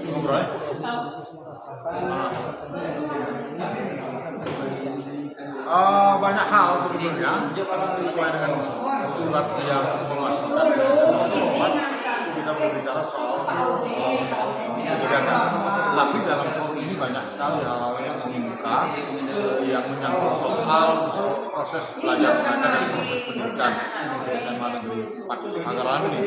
ngobrol. Banyak hal sebetulnya sesuai dengan surat yang memasukkan kita berbicara soal kebijakan. Tetapi dalam forum ini banyak sekali hal-hal yang membuka yang menyangkut soal proses belajar mengajar dan proses pendidikan di SMA Negeri 4 Pagarawan ini.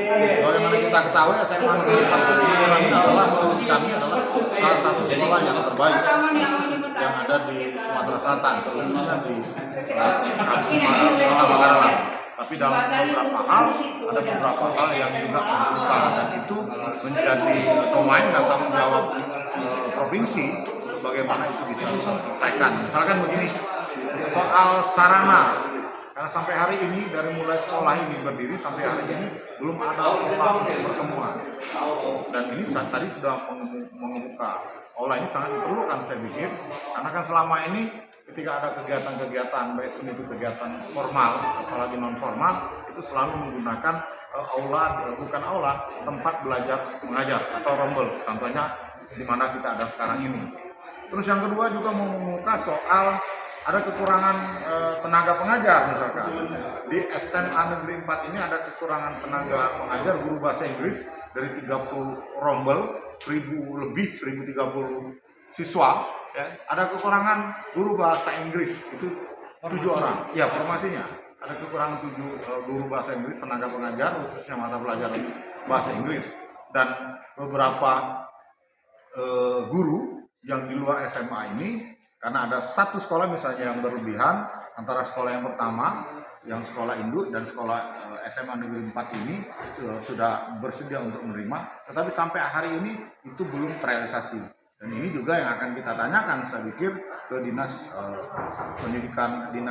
Bagaimana kita ketahui SMA Negeri 4 Pagarawan ini adalah menurut kami adalah salah satu sekolah yang terbaik yang ada di Sumatera Selatan, terutama di Kota Pagarawan. Tapi dalam ada beberapa hal yang juga membuka, dan itu menjadi domain dan tanggung jawab provinsi untuk bagaimana itu bisa diselesaikan. Misalkan begini, soal sarana, karena sampai hari ini dari mulai sekolah ini berdiri sampai hari ini belum ada aula untuk pertemuan, dan ini tadi sudah mengemuka aula ini sangat diperlukan saya pikir, karena kan selama ini ketika ada kegiatan-kegiatan, baik itu kegiatan formal apalagi non formal, itu selalu menggunakan aula, bukan aula, tempat belajar mengajar atau rombel, contohnya di mana kita ada sekarang ini. Terus yang kedua juga mengemuka soal ada kekurangan tenaga pengajar. Misalkan di SMA Negeri 4 ini ada kekurangan tenaga pengajar guru bahasa Inggris dari 30 rombel, 1030 siswa. Ya, ada kekurangan guru bahasa Inggris itu 7 orang. Ya, formasinya ada kekurangan 7 guru bahasa Inggris, tenaga pengajar khususnya mata pelajaran bahasa Inggris, dan beberapa guru yang di luar SMA ini, karena ada satu sekolah misalnya yang berlebihan antara sekolah yang pertama yang sekolah induk dan sekolah SMA Negeri 4 ini sudah bersedia untuk menerima, tetapi sampai hari ini itu belum terrealisasi. Dan ini juga yang akan kita tanyakan, saya pikir, ke dinas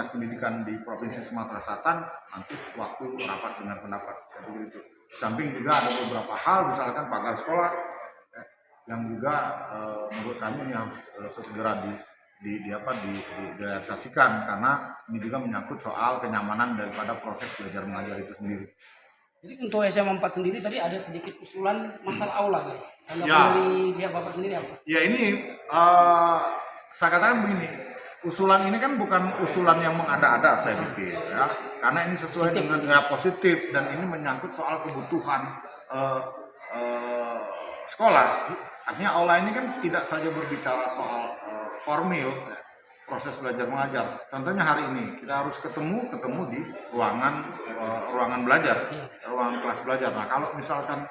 pendidikan di Provinsi Sumatera Selatan nanti waktu rapat dengar pendapat. Saya pikir itu. Di samping juga ada beberapa hal, misalkan pagar sekolah yang juga menurut kami ini harus sesegera direalisasikan, karena ini juga menyangkut soal kenyamanan daripada proses belajar mengajar itu sendiri. Jadi untuk SMA 4 sendiri tadi ada sedikit usulan masalah aula kan? Dari pihak Bapak sendiri apa? Ya ini saya katakan begini, usulan ini kan bukan usulan yang mengada-ada saya pikir ya, karena ini sesuai dengan positif, dan ini menyangkut soal kebutuhan sekolah. Artinya aula ini kan tidak saja berbicara soal formil proses belajar mengajar. Contohnya hari ini kita harus ketemu di ruangan belajar, ruangan kelas belajar. Nah, kalau misalkan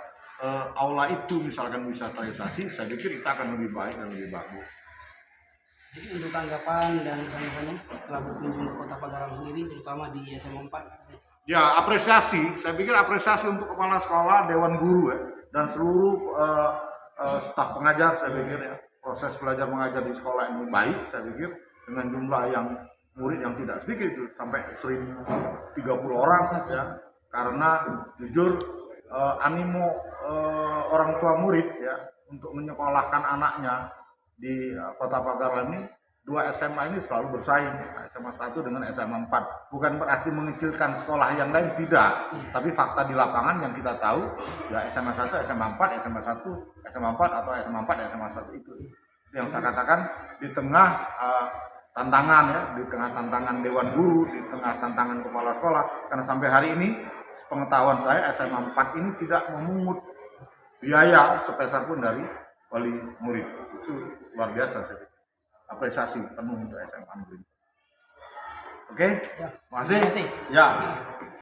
aula itu misalkan bisa terrealisasi, saya pikir kita akan lebih baik dan lebih bagus. Jadi untuk tanggapan dan tanggapannya setelah berkunjung ke Kota Pagarawan sendiri, terutama di SMA 4? Ya, apresiasi. Saya pikir apresiasi untuk kepala sekolah, dewan guru ya, dan seluruh staf pengajar. Saya pikir ya, proses belajar mengajar di sekolah ini baik, saya pikir, dengan jumlah yang murid yang tidak sedikit itu sampai 1030 orang ya, karena jujur animo orang tua murid ya untuk menyekolahkan anaknya di Kota Pagarawan ini, 2 SMA ini selalu bersaing, SMA 1 dengan SMA 4. Bukan berarti mengecilkan sekolah yang lain, tidak, tapi fakta di lapangan yang kita tahu ya, SMA 1, SMA 4, SMA 1, SMA 4 atau SMA 4, SMA 1 itu yang saya katakan di tengah tantangan ya, di tengah tantangan dewan guru, di tengah tantangan kepala sekolah, karena sampai hari ini pengetahuan saya SMA 4 ini tidak memungut biaya sepeser pun dari wali murid. Itu luar biasa sih. Apresiasi penuh untuk SMA negeri. Oke? Ya. Terima kasih. Terima kasih. Ya.